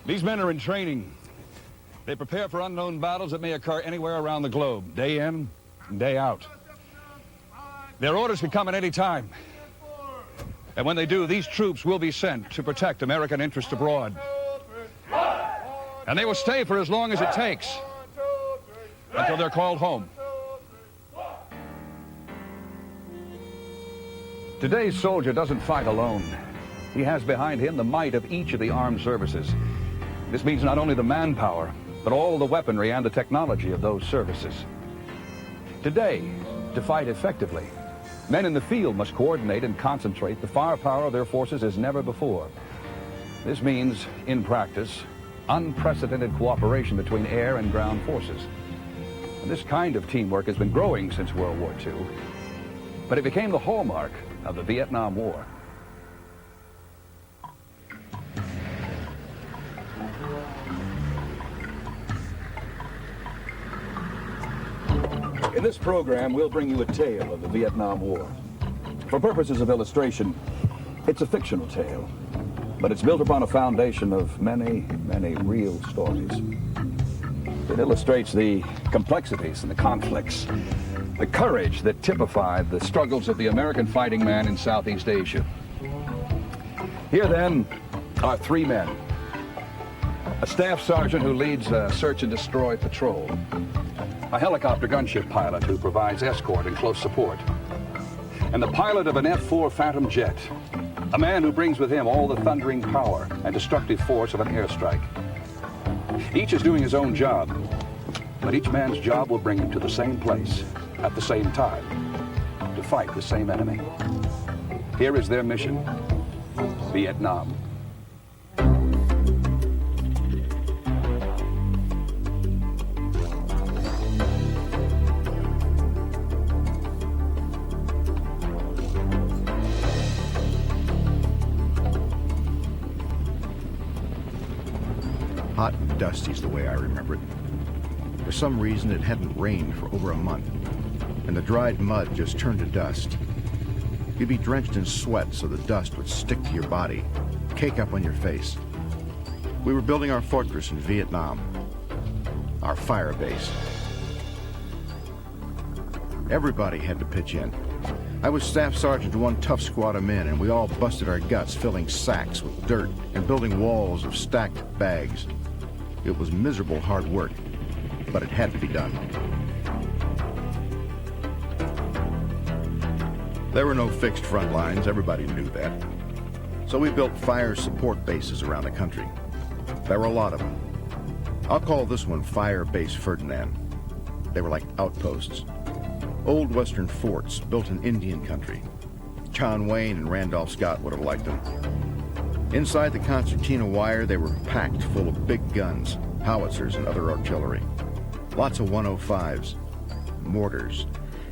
These men are in training. They prepare for unknown battles that may occur anywhere around the globe, day in and day out. Their orders can come at any time. And when they do, these troops will be sent to protect American interests abroad. And they will stay for as long as it takes, until they're called home. Today's soldier doesn't fight alone. He has behind him the might of each of the armed services. This means not only the manpower, but all the weaponry and the technology of those services. Today, to fight effectively, men in the field must coordinate and concentrate the firepower of their forces as never before. This means, in practice, unprecedented cooperation between air and ground forces. And this kind of teamwork has been growing since World War II, but it became the hallmark of the Vietnam War. In this program, we'll bring you a tale of the Vietnam War. For purposes of illustration, it's a fictional tale, but it's built upon a foundation of many, many real stories. It illustrates the complexities and the conflicts, the courage that typified the struggles of the American fighting man in Southeast Asia. Here, then, are three men. A staff sergeant who leads a search and destroy patrol. A helicopter gunship pilot who provides escort and close support. And the pilot of an F-4 Phantom jet. A man who brings with him all the thundering power and destructive force of an airstrike. Each is doing his own job, but each man's job will bring him to the same place at the same time to fight the same enemy. Here is their mission: Vietnam. Hot and dusty's the way I remember it. For some reason, it hadn't rained for over a month, and the dried mud just turned to dust. You'd be drenched in sweat so the dust would stick to your body, cake up on your face. We were building our fortress in Vietnam, our fire base. Everybody had to pitch in. I was staff sergeant to one tough squad of men, and we all busted our guts filling sacks with dirt and building walls of stacked bags. It was miserable hard work, but it had to be done. There were no fixed front lines, everybody knew that. So we built fire support bases around the country. There were a lot of them. I'll call this one Firebase Ferdinand. They were like outposts. Old Western forts built in Indian country. John Wayne and Randolph Scott would have liked them. Inside the concertina wire, they were packed full of big guns, howitzers, and other artillery. Lots of 105s, mortars,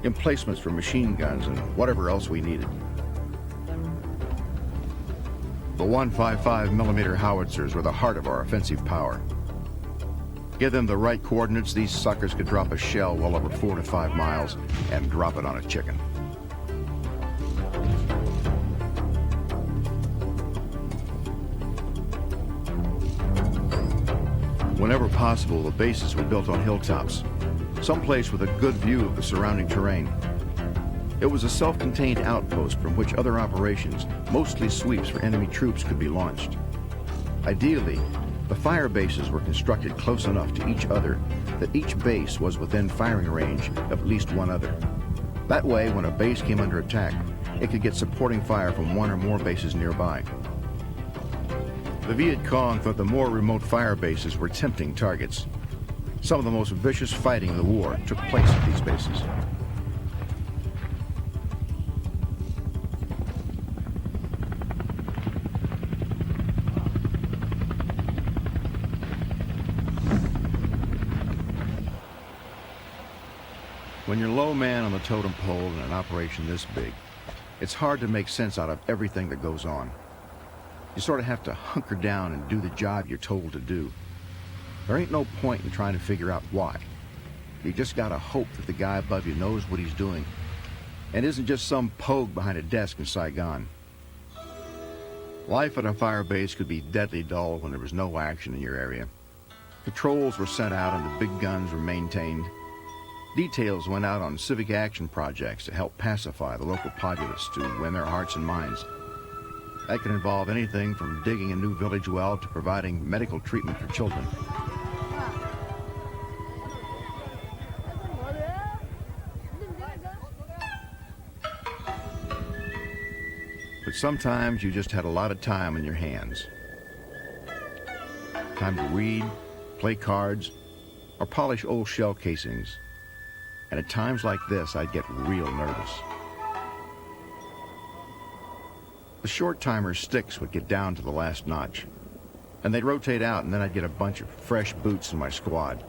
emplacements for machine guns, and whatever else we needed. The 155mm howitzers were the heart of our offensive power. Give them the right coordinates, these suckers could drop a shell well over 4 to 5 miles and drop it on a chicken. Whenever possible, the bases were built on hilltops, someplace with a good view of the surrounding terrain. It was a self-contained outpost from which other operations, mostly sweeps for enemy troops, could be launched. Ideally, the fire bases were constructed close enough to each other that each base was within firing range of at least one other. That way, when a base came under attack, it could get supporting fire from one or more bases nearby. The Viet Cong thought the more remote fire bases were tempting targets. Some of the most vicious fighting of the war took place at these bases. When you're low man on the totem pole in an operation this big, it's hard to make sense out of everything that goes on. You sort of have to hunker down and do the job you're told to do. There ain't no point in trying to figure out why. You just gotta hope that the guy above you knows what he's doing and isn't just some pogue behind a desk in Saigon. Life at a fire base could be deadly dull when there was no action in your area. Patrols were sent out and the big guns were maintained. Details went out on civic action projects to help pacify the local populace to win their hearts and minds. That could involve anything from digging a new village well to providing medical treatment for children. But sometimes you just had a lot of time on your hands. Time to read, play cards, or polish old shell casings. And at times like this, I'd get real nervous. The short-timer sticks would get down to the last notch, and they'd rotate out, and then I'd get a bunch of fresh boots in my squad.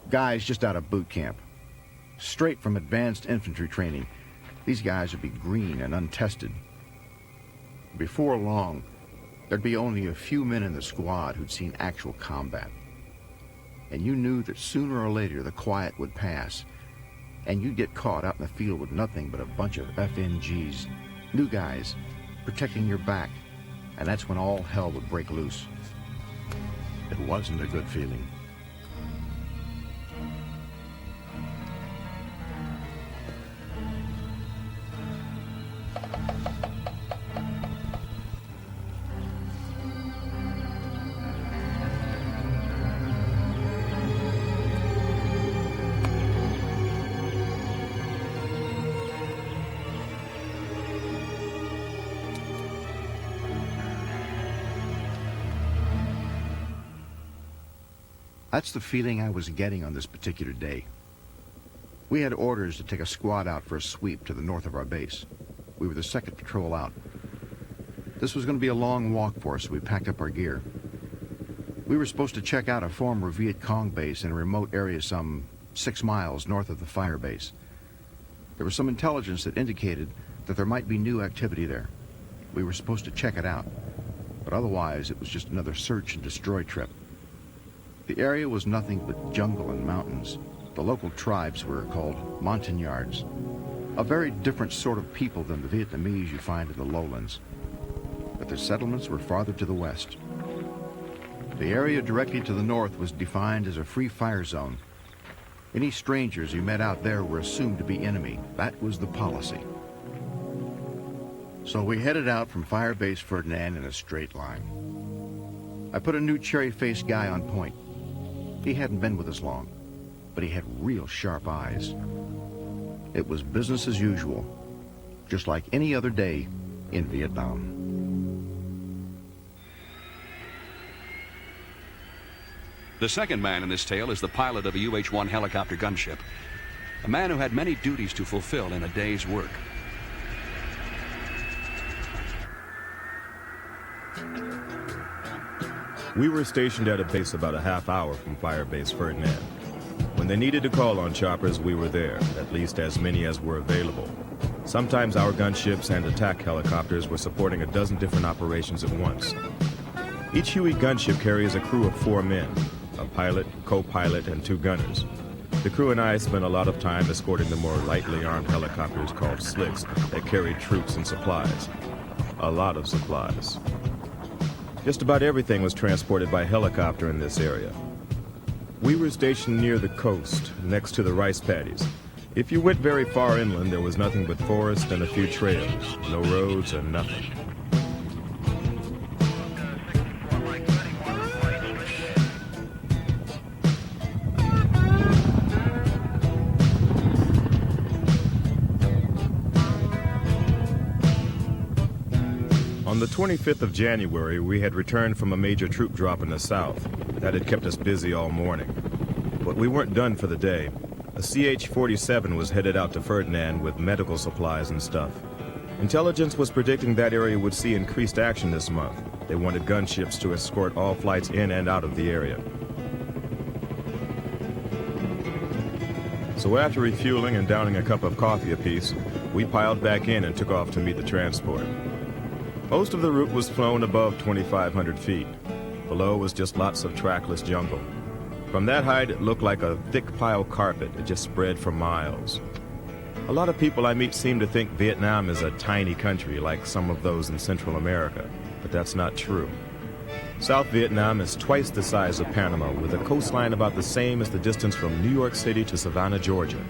Guys just out of boot camp. Straight from advanced infantry training. These guys would be green and untested. Before long, there'd be only a few men in the squad who'd seen actual combat. And you knew that sooner or later the quiet would pass, and you'd get caught out in the field with nothing but a bunch of FNGs, new guys, protecting your back, and that's when all hell would break loose. It wasn't a good feeling. That's the feeling I was getting on this particular day. We had orders to take a squad out for a sweep to the north of our base. We were the second patrol out. This was going to be a long walk for us, so we packed up our gear. We were supposed to check out a former Viet Cong base in a remote area some 6 miles north of the fire base. There was some intelligence that indicated that there might be new activity there. We were supposed to check it out, but otherwise it was just another search and destroy trip. The area was nothing but jungle and mountains. The local tribes were called Montagnards, a very different sort of people than the Vietnamese you find in the lowlands. But their settlements were farther to the west. The area directly to the north was defined as a free fire zone. Any strangers you met out there were assumed to be enemy. That was the policy. So we headed out from Firebase Ferdinand in a straight line. I put a new cherry-faced guy on point. He hadn't been with us long, but he had real sharp eyes. It was business as usual, just like any other day in Vietnam. The second man in this tale is the pilot of a UH-1 helicopter gunship, a man who had many duties to fulfill in a day's work. We were stationed at a base about a half hour from Firebase Ferdinand. When they needed to call on choppers, we were there, at least as many as were available. Sometimes our gunships and attack helicopters were supporting a dozen different operations at once. Each Huey gunship carries a crew of 4 men, a pilot, co-pilot, and 2 gunners. The crew and I spent a lot of time escorting the more lightly armed helicopters called slicks that carried troops and supplies. A lot of supplies. Just about everything was transported by helicopter in this area. We were stationed near the coast, next to the rice paddies. If you went very far inland, there was nothing but forest and a few trails, no roads and nothing. On the 25th of January, we had returned from a major troop drop in the south. That had kept us busy all morning. But we weren't done for the day. A CH-47 was headed out to Ferdinand with medical supplies and stuff. Intelligence was predicting that area would see increased action this month. They wanted gunships to escort all flights in and out of the area. So after refueling and downing a cup of coffee apiece, we piled back in and took off to meet the transport. Most of the route was flown above 2,500 feet. Below was just lots of trackless jungle. From that height, it looked like a thick pile carpet that just spread for miles. A lot of people I meet seem to think Vietnam is a tiny country like some of those in Central America. but that's not true. South Vietnam is twice the size of Panama, with a coastline about the same as the distance from New York City to Savannah, Georgia.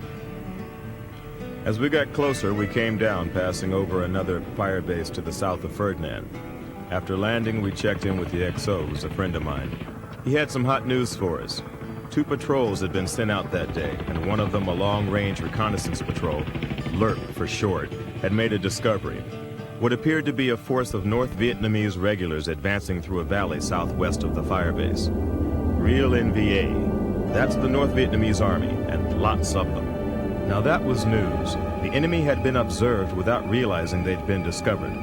As we got closer, we came down, passing over another fire base to the south of Ferdinand. After landing, we checked in with the XO, who's a friend of mine. He had some hot news for us. 2 patrols had been sent out that day, and one of them, a long-range reconnaissance patrol, LRP for short, had made a discovery. What appeared to be a force of North Vietnamese regulars advancing through a valley southwest of the firebase. Real NVA. That's the North Vietnamese army, and lots of them. Now that was news. The enemy had been observed without realizing they'd been discovered.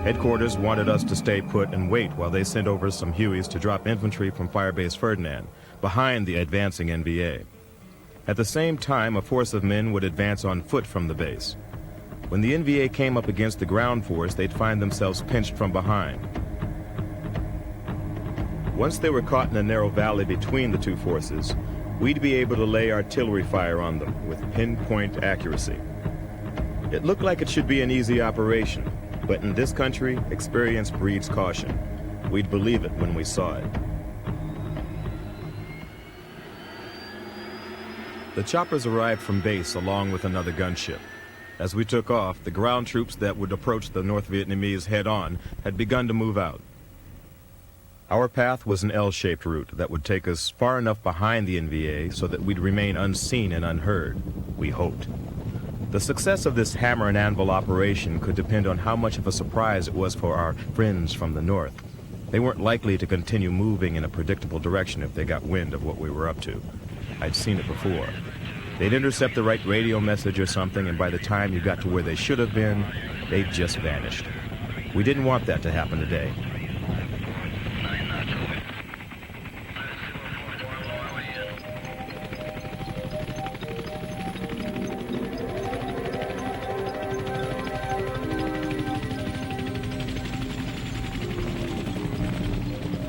Headquarters wanted us to stay put and wait while they sent over some Hueys to drop infantry from Firebase Ferdinand, behind the advancing NVA. At the same time, a force of men would advance on foot from the base. When the NVA came up against the ground force, they'd find themselves pinched from behind. Once they were caught in a narrow valley between the 2 forces, we'd be able to lay artillery fire on them with pinpoint accuracy. It looked like it should be an easy operation, but in this country, experience breeds caution. We'd believe it when we saw it. The choppers arrived from base along with another gunship. As we took off, the ground troops that would approach the North Vietnamese head-on had begun to move out. Our path was an L-shaped route that would take us far enough behind the NVA so that we'd remain unseen and unheard, we hoped. The success of this hammer and anvil operation could depend on how much of a surprise it was for our friends from the north. They weren't likely to continue moving in a predictable direction if they got wind of what we were up to. I'd seen it before. They'd intercept the right radio message or something, and by the time you got to where they should have been, they'd just vanished. We didn't want that to happen today.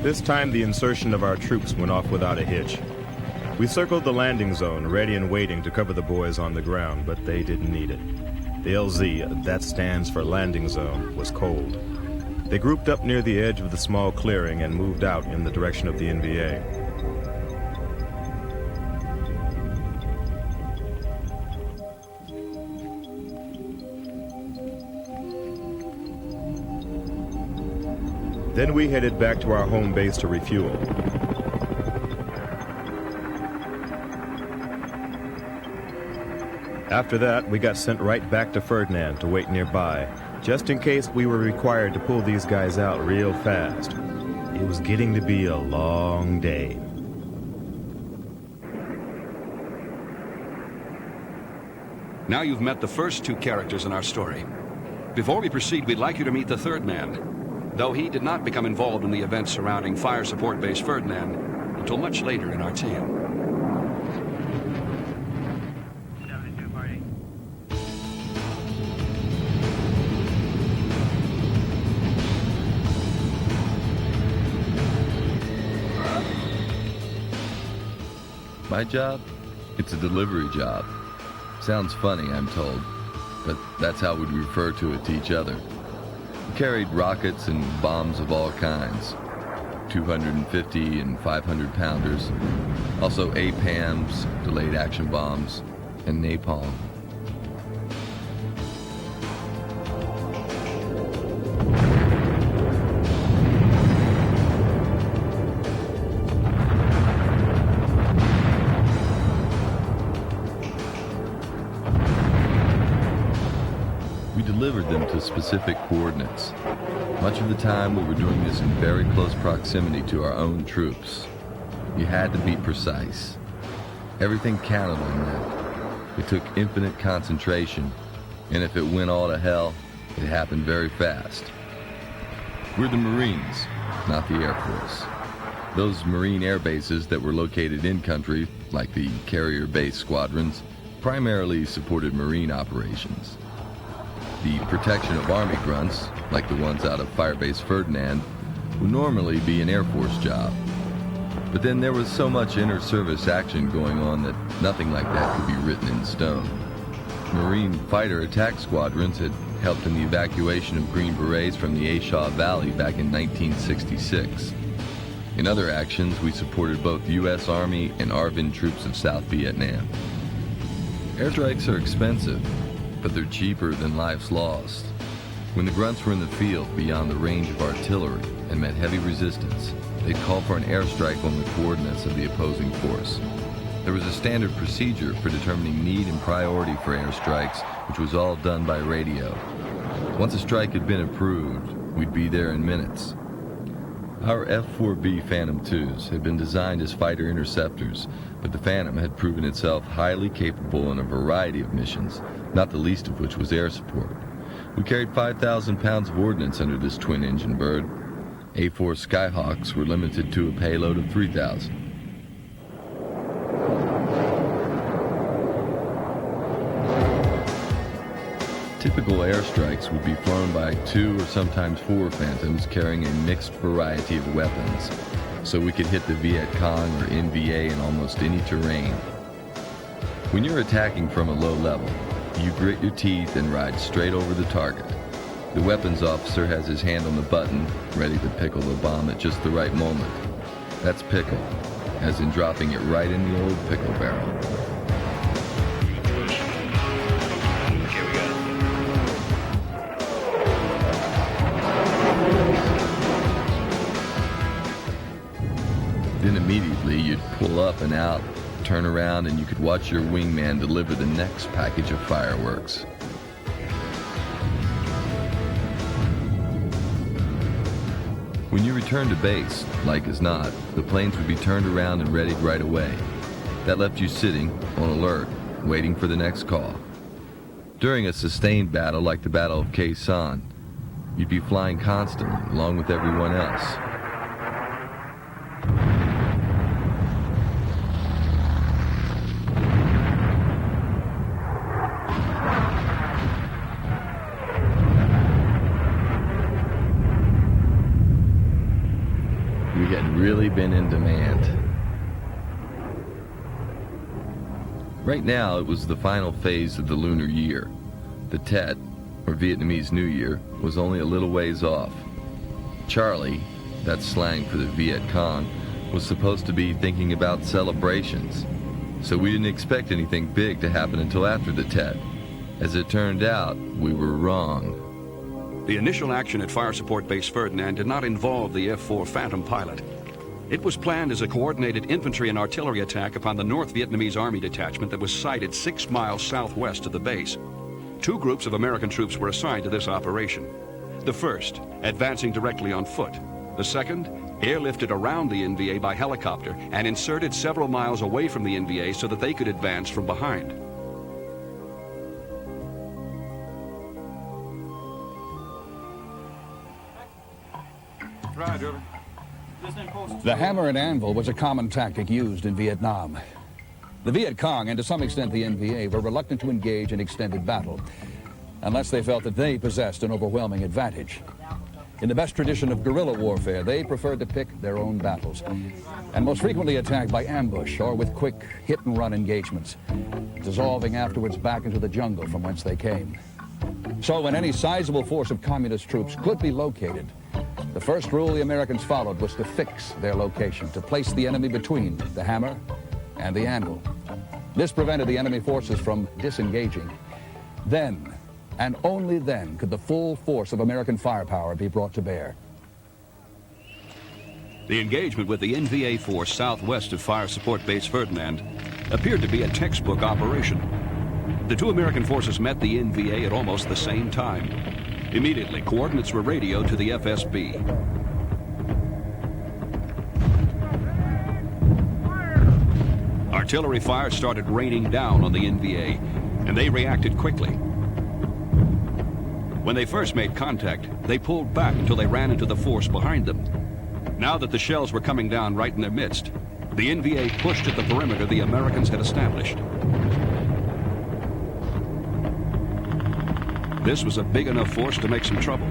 This time, the insertion of our troops went off without a hitch. We circled the landing zone, ready and waiting to cover the boys on the ground, but they didn't need it. The LZ, that stands for landing zone, was cold. They grouped up near the edge of the small clearing and moved out in the direction of the NVA. Then we headed back to our home base to refuel. After that, we got sent right back to Ferdinand to wait nearby, just in case we were required to pull these guys out real fast. It was getting to be a long day. Now you've met the first 2 characters in our story. Before we proceed, we'd like you to meet the 3rd man, though he did not become involved in the events surrounding Fire Support Base Ferdinand until much later in our tale. My job? It's a delivery job. Sounds funny, I'm told, but that's how we'd refer to it to each other. We carried rockets and bombs of all kinds, 250 and 500 pounders, also APAMs, delayed action bombs, and napalm. Delivered them to specific coordinates. Much of the time we were doing this in very close proximity to our own troops. You had to be precise. Everything counted on that. It took infinite concentration, and if it went all to hell, it happened very fast. We're the Marines, not the Air Force. Those Marine air bases that were located in country, like the carrier base squadrons, primarily supported Marine operations. The protection of Army grunts, like the ones out of Firebase Ferdinand, would normally be an Air Force job. But then there was so much inter-service action going on that nothing like that could be written in stone. Marine fighter attack squadrons had helped in the evacuation of Green Berets from the Ashaw Valley back in 1966. In other actions, we supported both U.S. Army and ARVN troops of South Vietnam. Airstrikes are expensive, but they're cheaper than lives lost. When the grunts were in the field beyond the range of artillery and met heavy resistance, they'd call for an airstrike on the coordinates of the opposing force. There was a standard procedure for determining need and priority for airstrikes, which was all done by radio. Once a strike had been approved, we'd be there in minutes. Our F-4B Phantom IIs had been designed as fighter interceptors, but the Phantom had proven itself highly capable in a variety of missions, not the least of which was air support. We carried 5,000 pounds of ordnance under this twin-engine bird. A-4 Skyhawks were limited to a payload of 3,000. Typical airstrikes would be flown by 2 or sometimes 4 Phantoms carrying a mixed variety of weapons, so we could hit the Viet Cong or NVA in almost any terrain. When you're attacking from a low level, you grit your teeth and ride straight over the target. The weapons officer has his hand on the button, ready to pickle the bomb at just the right moment. That's pickle, as in dropping it right in the old pickle barrel. Then immediately you'd pull up and out, turn around, and you could watch your wingman deliver the next package of fireworks. When you returned to base, like as not, the planes would be turned around and readied right away. That left you sitting, on alert, waiting for the next call. During a sustained battle like the Battle of Khe Sanh, you'd be flying constantly, along with everyone else. We had really been in demand. Right now, it was the final phase of the lunar year. The Tet, or Vietnamese New Year, was only a little ways off. Charlie, that's slang for the Viet Cong, was supposed to be thinking about celebrations. So we didn't expect anything big to happen until after the Tet. As it turned out, we were wrong. The initial action at Fire Support Base Ferdinand did not involve the F-4 Phantom pilot. It was planned as a coordinated infantry and artillery attack upon the North Vietnamese Army detachment that was sited 6 miles southwest of the base. 2 groups of American troops were assigned to this operation. The first, advancing directly on foot. The second, airlifted around the NVA by helicopter and inserted several miles away from the NVA so that they could advance from behind. The hammer and anvil was a common tactic used in Vietnam. The Viet Cong, and to some extent the NVA, were reluctant to engage in extended battle unless they felt that they possessed an overwhelming advantage. In the best tradition of guerrilla warfare, they preferred to pick their own battles, and most frequently attacked by ambush or with quick hit-and-run engagements, dissolving afterwards back into the jungle from whence they came. So when any sizable force of communist troops could be located, the first rule the Americans followed was to fix their location, to place the enemy between the hammer and the anvil. This prevented the enemy forces from disengaging. Then, and only then, could the full force of American firepower be brought to bear. The engagement with the NVA force southwest of Fire Support Base Ferdinand appeared to be a textbook operation. The 2 American forces met the NVA at almost the same time. Immediately, coordinates were radioed to the FSB. Artillery fire started raining down on the NVA, and they reacted quickly. When they first made contact, they pulled back until they ran into the force behind them. Now that the shells were coming down right in their midst, the NVA pushed at the perimeter the Americans had established. This was a big enough force to make some trouble,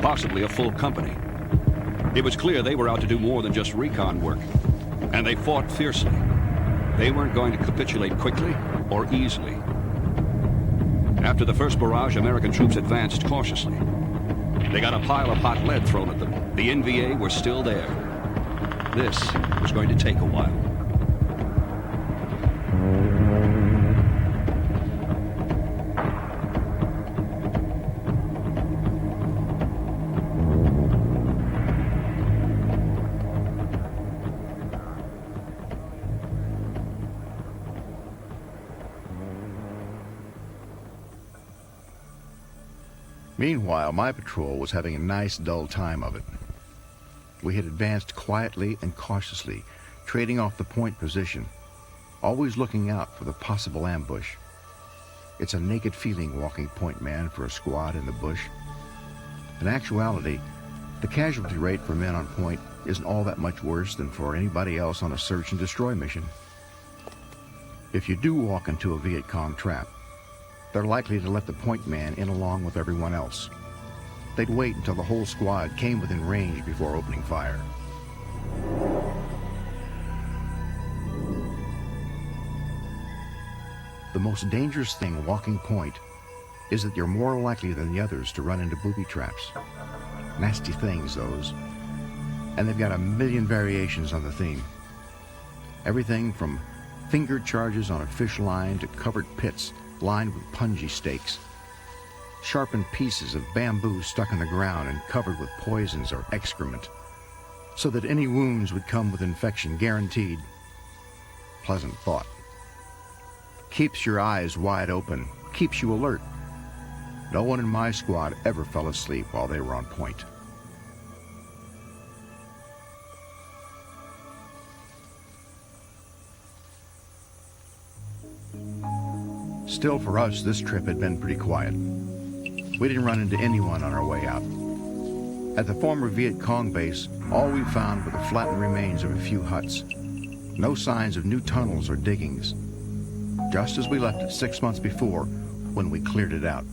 possibly a full company. It was clear they were out to do more than just recon work, and they fought fiercely. They weren't going to capitulate quickly or easily. After the first barrage, American troops advanced cautiously. They got a pile of hot lead thrown at them. The NVA were still there. This was going to take a while. Meanwhile, my patrol was having a nice, dull time of it. We had advanced quietly and cautiously, trading off the point position, always looking out for the possible ambush. It's a naked feeling walking point man for a squad in the bush. In actuality, the casualty rate for men on point isn't all that much worse than for anybody else on a search and destroy mission. If you do walk into a Viet Cong trap, they're likely to let the point man in along with everyone else. They'd wait until the whole squad came within range before opening fire. The most dangerous thing walking point is that you're more likely than the others to run into booby traps. Nasty things, those. And they've got a million variations on the theme. Everything from finger charges on a fish line to covered pits lined with punji stakes, sharpened pieces of bamboo stuck in the ground and covered with poisons or excrement, so that any wounds would come with infection guaranteed. Pleasant thought. Keeps your eyes wide open, keeps you alert. No one in my squad ever fell asleep while they were on point. Still, for us, this trip had been pretty quiet. We didn't run into anyone on our way out. At the former Viet Cong base, all we found were the flattened remains of a few huts. No signs of new tunnels or diggings. Just as we left it 6 months before, when we cleared it out.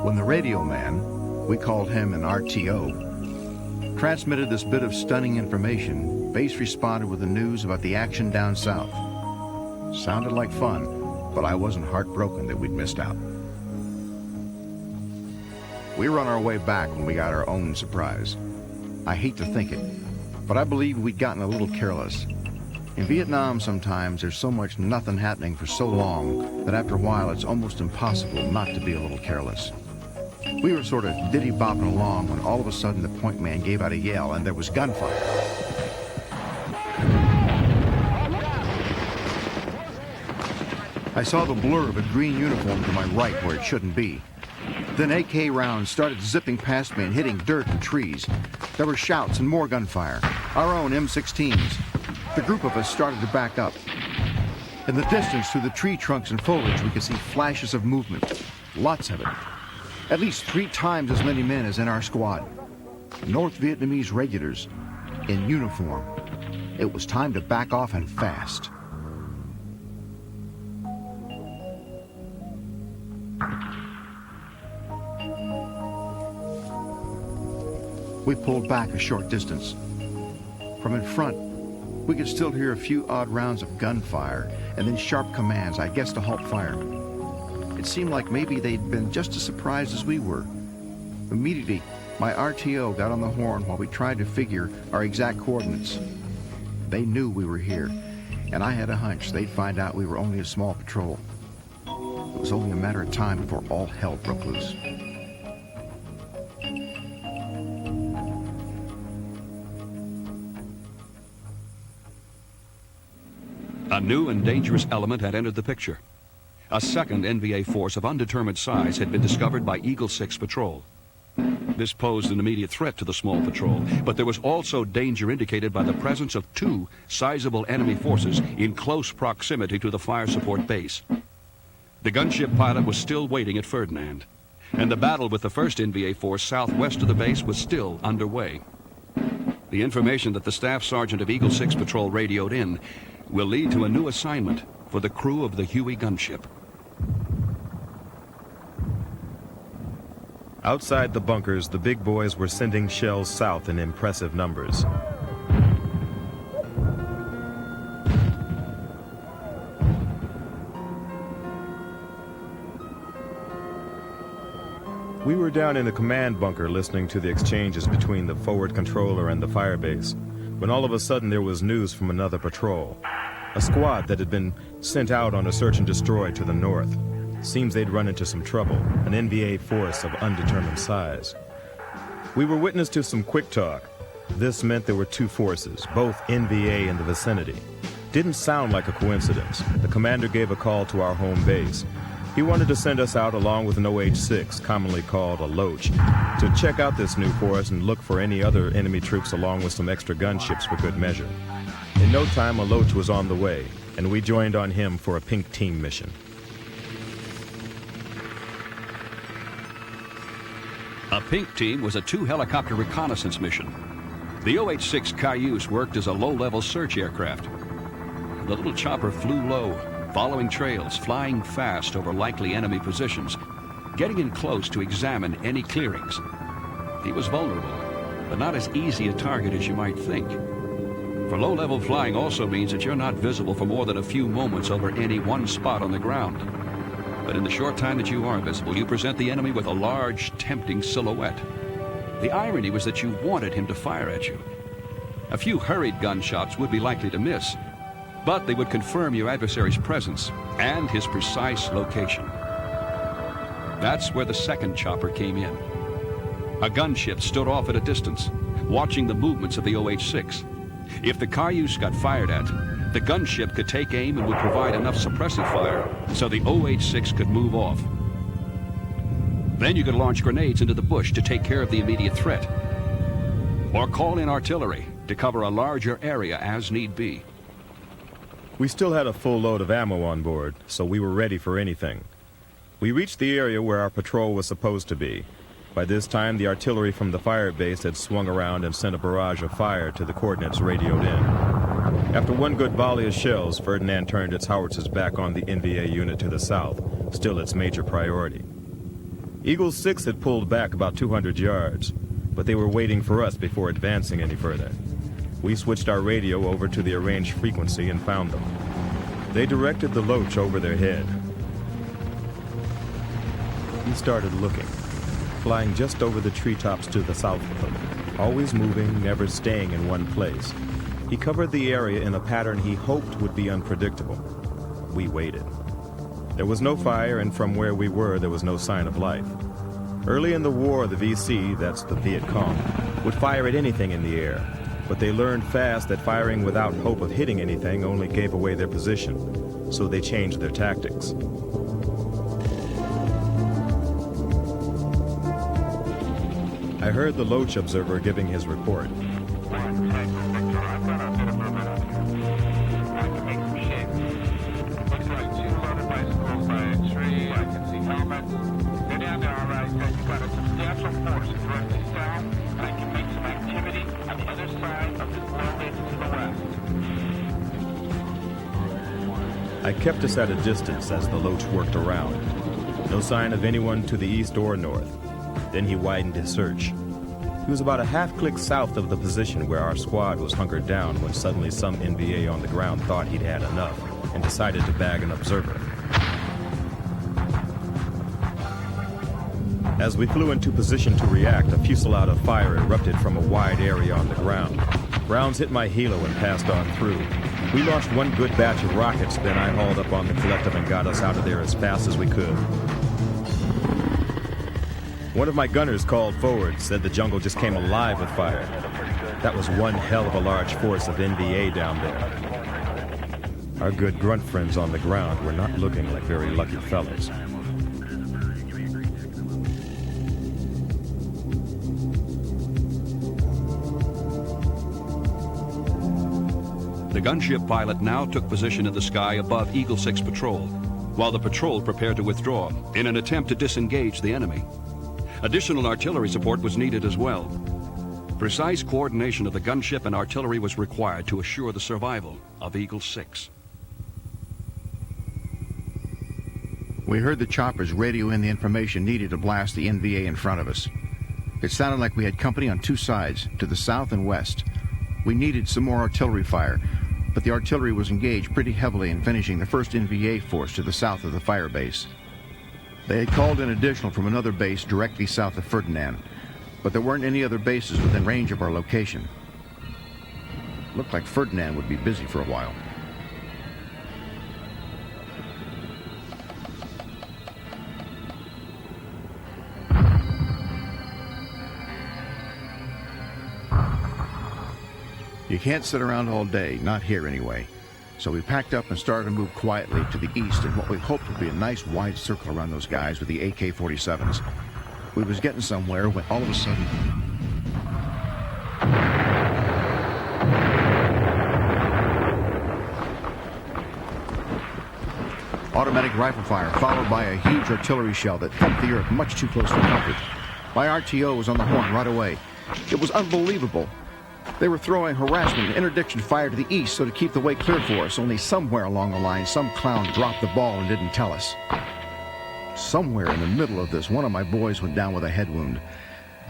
When the radio man, we called him an RTO, transmitted this bit of stunning information, base responded with the news about the action down south. Sounded like fun, but I wasn't heartbroken that we'd missed out. We were on our way back when we got our own surprise. I hate to think it, but I believe we'd gotten a little careless. In Vietnam, sometimes there's so much nothing happening for so long that after a while it's almost impossible not to be a little careless. We were sort of diddy-bopping along when all of a sudden the point man gave out a yell and there was gunfire. I saw the blur of a green uniform to my right where it shouldn't be. Then AK rounds started zipping past me and hitting dirt and trees. There were shouts and more gunfire. Our own M16s. The group of us started to back up. In the distance, through the tree trunks and foliage, we could see flashes of movement. Lots of it. At least 3 times as many men as in our squad. North Vietnamese regulars in uniform. It was time to back off and fast. We pulled back a short distance. From in front, we could still hear a few odd rounds of gunfire and then sharp commands, I guess, to halt fire. It seemed like maybe they'd been just as surprised as we were. Immediately, my RTO got on the horn while we tried to figure our exact coordinates. They knew we were here, and I had a hunch they'd find out we were only a small patrol. It was only a matter of time before all hell broke loose. A new and dangerous element had entered the picture. A second NVA force of undetermined size had been discovered by Eagle 6 Patrol. This posed an immediate threat to the small patrol, but there was also danger indicated by the presence of 2 sizable enemy forces in close proximity to the fire support base. The gunship pilot was still waiting at Ferdinand, and the battle with the first NVA force southwest of the base was still underway. The information that the staff sergeant of Eagle 6 Patrol radioed in will lead to a new assignment for the crew of the Huey gunship. Outside the bunkers, the big boys were sending shells south in impressive numbers. We were down in the command bunker listening to the exchanges between the forward controller and the Firebase, when all of a sudden there was news from another patrol. A squad that had been sent out on a search and destroy to the north. Seems they'd run into some trouble, an NVA force of undetermined size. We were witness to some quick talk. This meant there were two forces, both NVA in the vicinity. Didn't sound like a coincidence. The commander gave a call to our home base. He wanted to send us out along with an OH-6, commonly called a Loach, to check out this new force and look for any other enemy troops along with some extra gunships for good measure. In no time, a Loach was on the way, and we joined on him for a pink team mission. A pink team was a 2-helicopter reconnaissance mission. The OH-6 Cayuse worked as a low-level search aircraft. The little chopper flew low, following trails, flying fast over likely enemy positions, getting in close to examine any clearings. He was vulnerable, but not as easy a target as you might think. For low-level flying also means that you're not visible for more than a few moments over any one spot on the ground. But in the short time that you are visible, you present the enemy with a large, tempting silhouette. The irony was that you wanted him to fire at you. A few hurried gunshots would be likely to miss, but they would confirm your adversary's presence and his precise location. That's where the second chopper came in. A gunship stood off at a distance, watching the movements of the OH-6. If the Cayuse got fired at, the gunship could take aim and would provide enough suppressive fire so the OH-6 could move off. Then you could launch grenades into the bush to take care of the immediate threat, or call in artillery to cover a larger area as need be. We still had a full load of ammo on board, so we were ready for anything. We reached the area where our patrol was supposed to be. By this time, the artillery from the Firebase had swung around and sent a barrage of fire to the coordinates radioed in. After one good volley of shells, Ferdinand turned its howitzers back on the NVA unit to the south, still its major priority. Eagle 6 had pulled back about 200 yards, but they were waiting for us before advancing any further. We switched our radio over to the arranged frequency and found them. They directed the Loach over their head. He started looking, flying just over the treetops to the south of them, always moving, never staying in one place. He covered the area in a pattern he hoped would be unpredictable. We waited. There was no fire, and from where we were, there was no sign of life. Early in the war, the VC, that's the Viet Cong, would fire at anything in the air, but they learned fast that firing without hope of hitting anything only gave away their position, so they changed their tactics. I heard the Loach observer giving his report. I kept us at a distance as the Loach worked around. No sign of anyone to the east or north. Then he widened his search. He was about a half-click south of the position where our squad was hunkered down when suddenly some NVA on the ground thought he'd had enough and decided to bag an observer. As we flew into position to react, a fusillade of fire erupted from a wide area on the ground. Rounds hit my helo and passed on through. We launched one good batch of rockets, then I hauled up on the collective and got us out of there as fast as we could. One of my gunners called forward, said the jungle just came alive with fire. That was one hell of a large force of NVA down there. Our good grunt friends on the ground were not looking like very lucky fellows. The gunship pilot now took position in the sky above Eagle 6 patrol, while the patrol prepared to withdraw in an attempt to disengage the enemy. Additional artillery support was needed as well. Precise coordination of the gunship and artillery was required to assure the survival of Eagle 6. We heard the choppers radio in the information needed to blast the NVA in front of us. It sounded like we had company on two sides, to the south and west. We needed some more artillery fire, but the artillery was engaged pretty heavily in finishing the first NVA force to the south of the Firebase. They had called in additional from another base directly south of Ferdinand, but there weren't any other bases within range of our location. Looked like Ferdinand would be busy for a while. You can't sit around all day, not here anyway. So we packed up and started to move quietly to the east in what we hoped would be a nice wide circle around those guys with the AK-47s. We was getting somewhere when all of a sudden... automatic rifle fire, followed by a huge artillery shell that thumped the earth much too close for comfort. My RTO was on the horn right away. It was unbelievable. They were throwing harassment and interdiction fire to the east so to keep the way clear for us, only somewhere along the line, some clown dropped the ball and didn't tell us. Somewhere in the middle of this, one of my boys went down with a head wound.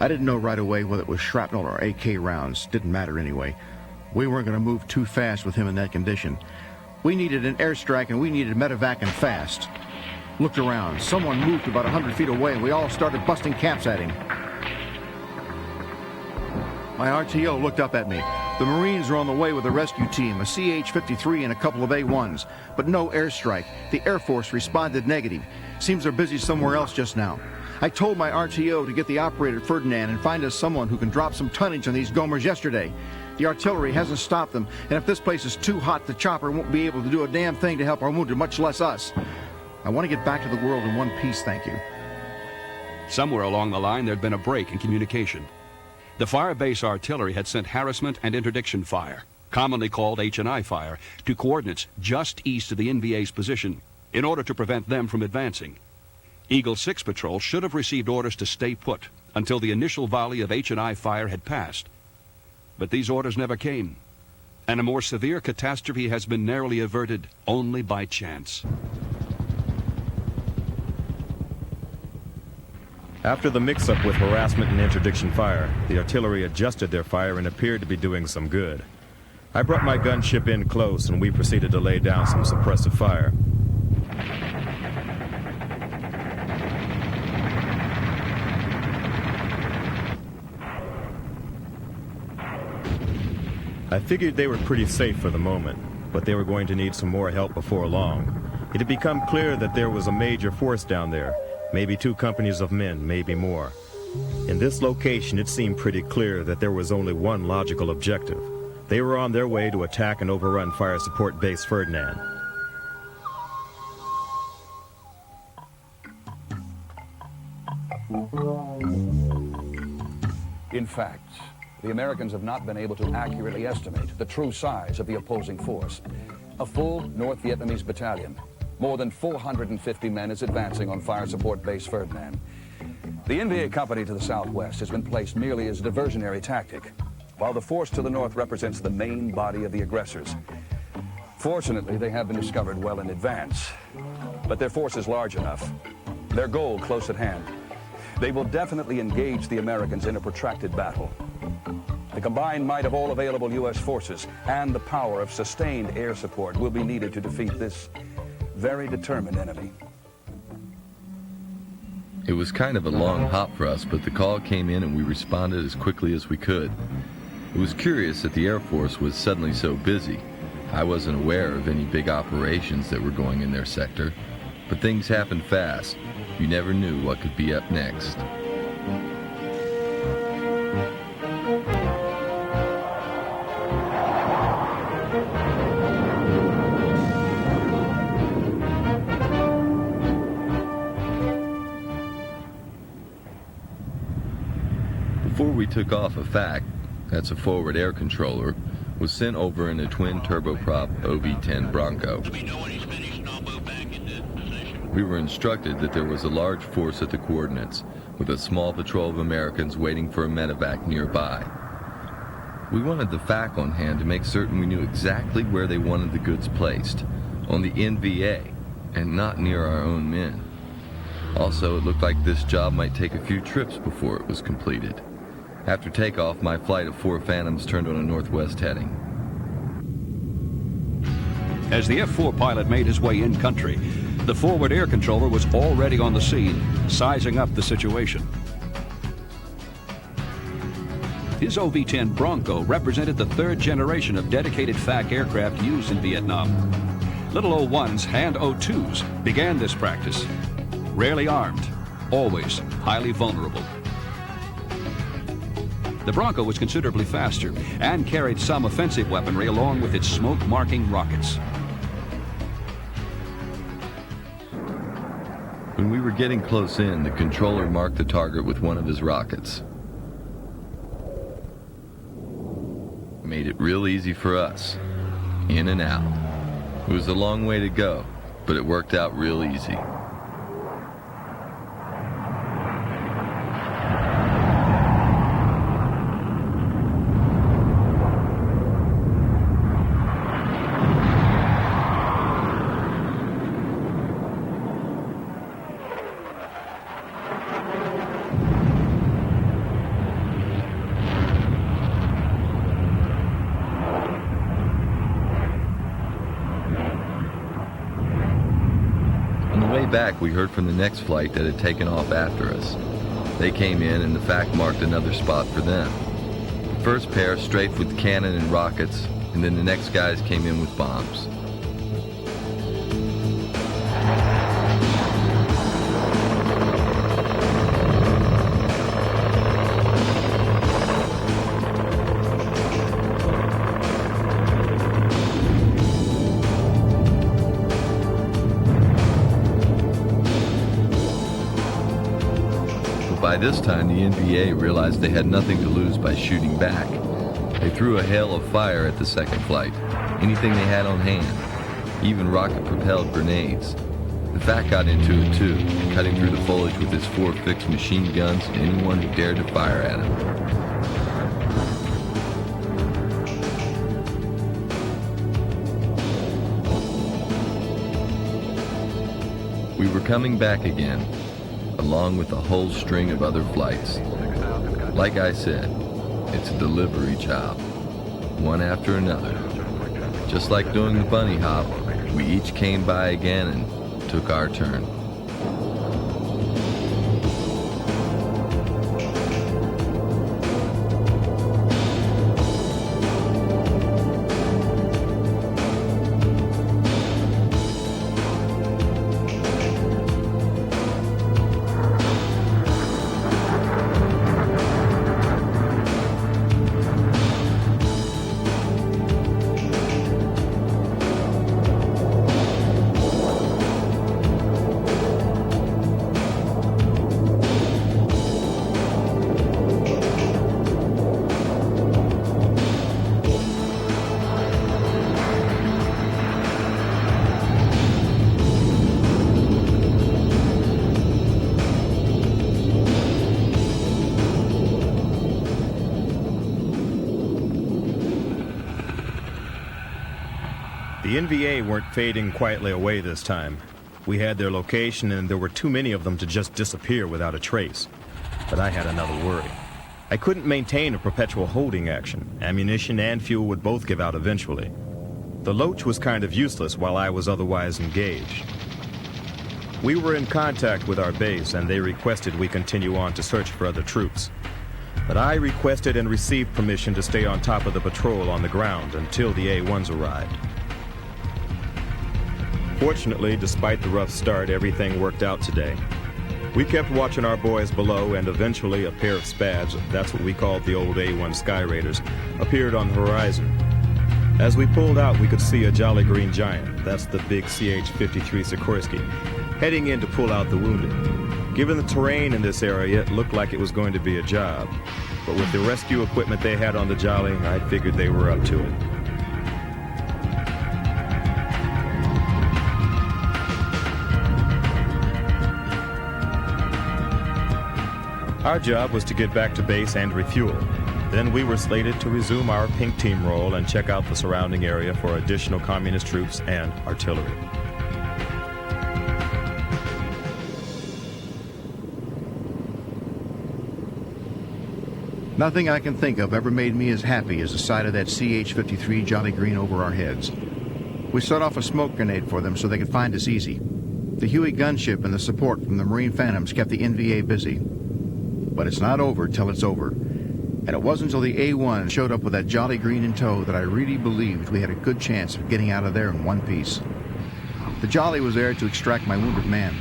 I didn't know right away whether it was shrapnel or AK rounds. Didn't matter anyway. We weren't going to move too fast with him in that condition. We needed an airstrike and we needed medevac and fast. Looked around. Someone moved about 100 feet away and we all started busting caps at him. My RTO looked up at me. The Marines were on the way with a rescue team, a CH-53 and a couple of A-1s, but no airstrike. The Air Force responded negative. Seems they're busy somewhere else just now. I told my RTO to get the operator Ferdinand and find us someone who can drop some tonnage on these Gomers yesterday. The artillery hasn't stopped them, and if this place is too hot, the chopper won't be able to do a damn thing to help our wounded, much less us. I want to get back to the world in one piece, thank you. Somewhere along the line, there'd been a break in communication. The Firebase artillery had sent harassment and interdiction fire, commonly called H&I fire, to coordinates just east of the NVA's position in order to prevent them from advancing. Eagle 6 Patrol should have received orders to stay put until the initial volley of H&I fire had passed. But these orders never came, and a more severe catastrophe has been narrowly averted only by chance. After the mix-up with harassment and interdiction fire, the artillery adjusted their fire and appeared to be doing some good. I brought my gunship in close and we proceeded to lay down some suppressive fire. I figured they were pretty safe for the moment, but they were going to need some more help before long. It had become clear that there was a major force down there. Maybe 2 companies of men, maybe more. In this location, it seemed pretty clear that there was only one logical objective. They were on their way to attack and overrun Fire Support Base Ferdinand. In fact, the Americans have not been able to accurately estimate the true size of the opposing force. A full North Vietnamese battalion. More than 450 men is advancing on Fire Support Base Ferdinand. The NVA company to the southwest has been placed merely as a diversionary tactic, while the force to the north represents the main body of the aggressors. Fortunately, they have been discovered well in advance, but their force is large enough, their goal close at hand. They will definitely engage the Americans in a protracted battle. The combined might of all available U.S. forces and the power of sustained air support will be needed to defeat this very determined enemy. It was kind of a long hop for us, but the call came in and we responded as quickly as we could. It was curious that the Air Force was suddenly so busy. I wasn't aware of any big operations that were going in their sector, but things happened fast. You never knew what could be up next. Before we took off, a FAC, that's a forward air controller, was sent over in a twin turboprop OB-10 Bronco. We were instructed that there was a large force at the coordinates, with a small patrol of Americans waiting for a medevac nearby. We wanted the FAC on hand to make certain we knew exactly where they wanted the goods placed, on the NVA, and not near our own men. Also, it looked like this job might take a few trips before it was completed. After takeoff, my flight of 4 Phantoms turned on a northwest heading. As the F-4 pilot made his way in country, The forward air controller was already on the scene, sizing up the situation. His OV-10 Bronco represented the third generation of dedicated FAC aircraft used in Vietnam. Little O-1s and O-2s began this practice. Rarely armed, always highly vulnerable. The Bronco was considerably faster and carried some offensive weaponry along with its smoke-marking rockets. When we were getting close in, the controller marked the target with one of his rockets. Made it real easy for us. In and out. It was a long way to go, but it worked out real easy. Back, we heard from the next flight that had taken off after us. They came in and the FAC marked another spot for them. The first pair strafed with cannon and rockets, and then the next guys came in with bombs. By this time, the NVA realized they had nothing to lose by shooting back. They threw a hail of fire at the second flight, anything they had on hand, even rocket-propelled grenades. The FAC got into it too, cutting through the foliage with his 4 fixed machine guns and anyone who dared to fire at him. We were coming back again, along with a whole string of other flights. Like I said, it's a delivery job, one after another. Just like doing the bunny hop, we each came by again and took our turn. The NVA weren't fading quietly away this time. We had their location and there were too many of them to just disappear without a trace. But I had another worry. I couldn't maintain a perpetual holding action. Ammunition and fuel would both give out eventually. The Loach was kind of useless while I was otherwise engaged. We were in contact with our base and they requested we continue on to search for other troops. But I requested and received permission to stay on top of the patrol on the ground until the A-1s arrived. Fortunately, despite the rough start, everything worked out today. We kept watching our boys below, and eventually a pair of Spads, that's what we called the old A-1 Sky Raiders, appeared on the horizon. As we pulled out, we could see a Jolly Green Giant, that's the big CH-53 Sikorsky, heading in to pull out the wounded. Given the terrain in this area, it looked like it was going to be a job. But with the rescue equipment they had on the Jolly, I figured they were up to it. Our job was to get back to base and refuel. Then we were slated to resume our pink team role and check out the surrounding area for additional communist troops and artillery. Nothing I can think of ever made me as happy as the sight of that CH-53 Jolly Green over our heads. We set off a smoke grenade for them so they could find us easy. The Huey gunship and the support from the Marine Phantoms kept the NVA busy. But it's not over till it's over. And it wasn't until the A1 showed up with that Jolly Green in tow that I really believed we had a good chance of getting out of there in one piece. The Jolly was there to extract my wounded man.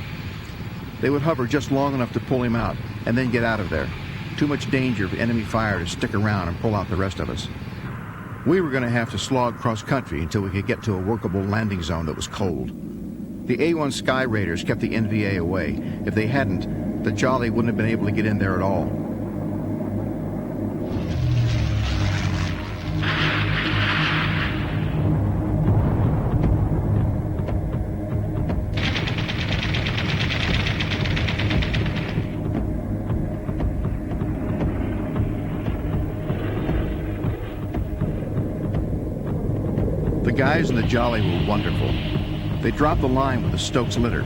They would hover just long enough to pull him out and then get out of there. Too much danger of enemy fire to stick around and pull out the rest of us. We were going to have to slog cross country until we could get to a workable landing zone that was cold. The A1 Sky Raiders kept the NVA away. If they hadn't, the Jolly wouldn't have been able to get in there at all. The guys in the Jolly were wonderful. They dropped the line with the Stokes litter.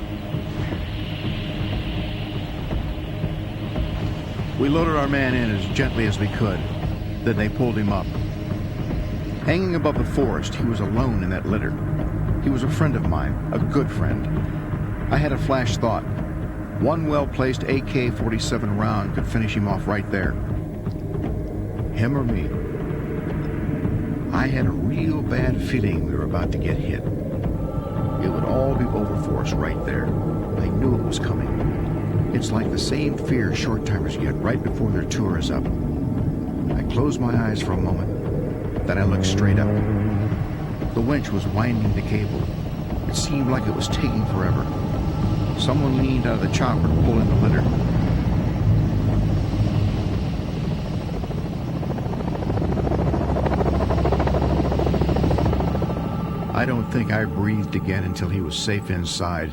We loaded our man in as gently as we could. Then they pulled him up. Hanging above the forest, he was alone in that litter. He was a friend of mine, a good friend. I had a flash thought. One well-placed AK-47 round could finish him off right there. Him or me. I had a real bad feeling we were about to get hit. It would all be over for us right there. I knew it was coming. It's like the same fear short-timers get right before their tour is up. I closed my eyes for a moment. Then I looked straight up. The winch was winding the cable. It seemed like it was taking forever. Someone leaned out of the chopper to pull in the litter. I don't think I breathed again until he was safe inside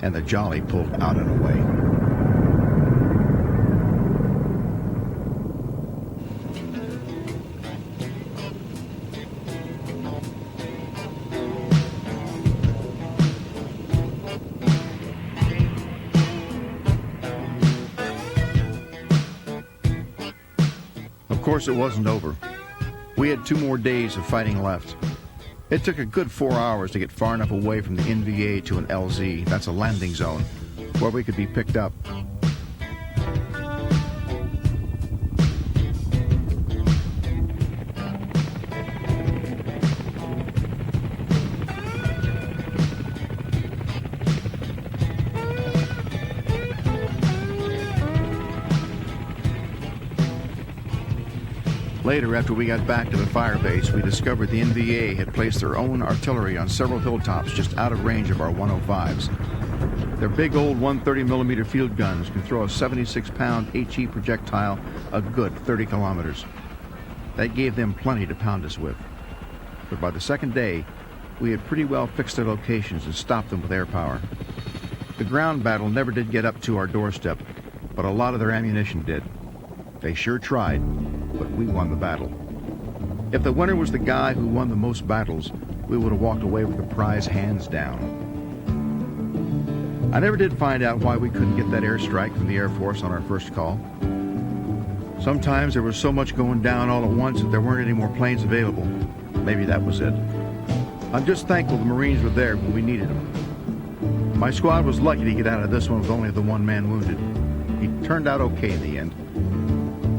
and the Jolly pulled out and away. Of course, it wasn't over. We had 2 more days of fighting left. It took a good 4 hours to get far enough away from the NVA to an LZ, that's a landing zone, where we could be picked up. Later, after we got back to the Firebase, we discovered the NVA had placed their own artillery on several hilltops just out of range of our 105s. Their big old 130mm field guns can throw a 76-pound HE projectile a good 30 kilometers. That gave them plenty to pound us with. But by the second day, we had pretty well fixed their locations and stopped them with air power. The ground battle never did get up to our doorstep, but a lot of their ammunition did. They sure tried, but we won the battle. If the winner was the guy who won the most battles, we would have walked away with the prize hands down. I never did find out why we couldn't get that airstrike from the Air Force on our first call. Sometimes there was so much going down all at once that there weren't any more planes available. Maybe that was it. I'm just thankful the Marines were there when we needed them. My squad was lucky to get out of this one with only the 1 man wounded. He turned out okay in the end.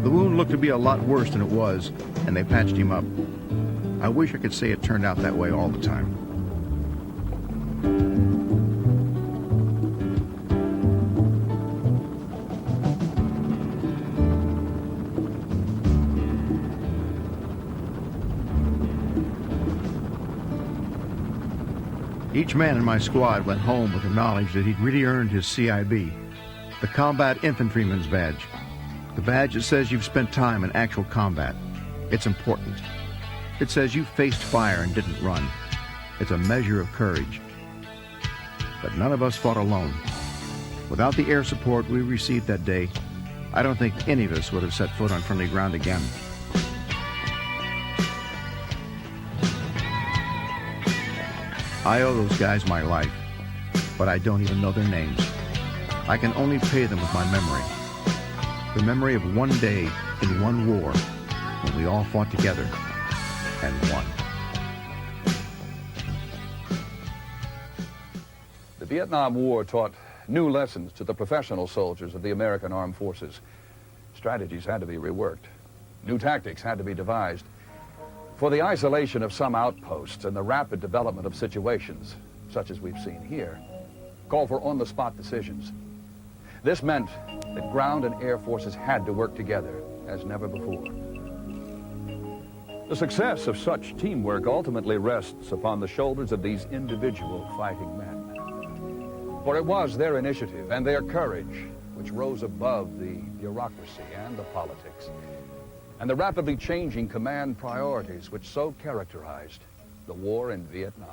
The wound looked to be a lot worse than it was, and they patched him up. I wish I could say it turned out that way all the time. Each man in my squad went home with the knowledge that he'd really earned his CIB, the Combat Infantryman's Badge. The badge that says you've spent time in actual combat. It's important. It says you faced fire and didn't run. It's a measure of courage. But none of us fought alone. Without the air support we received that day, I don't think any of us would have set foot on friendly ground again. I owe those guys my life, but I don't even know their names. I can only pay them with my memory. The memory of one day in one war when we all fought together and won. The Vietnam War taught new lessons to the professional soldiers of the American Armed Forces. Strategies had to be reworked. New tactics had to be devised. For the isolation of some outposts and the rapid development of situations, such as we've seen here, called for on-the-spot decisions. This meant that ground and air forces had to work together as never before. The success of such teamwork ultimately rests upon the shoulders of these individual fighting men. For it was their initiative and their courage which rose above the bureaucracy and the politics, and the rapidly changing command priorities which so characterized the war in Vietnam.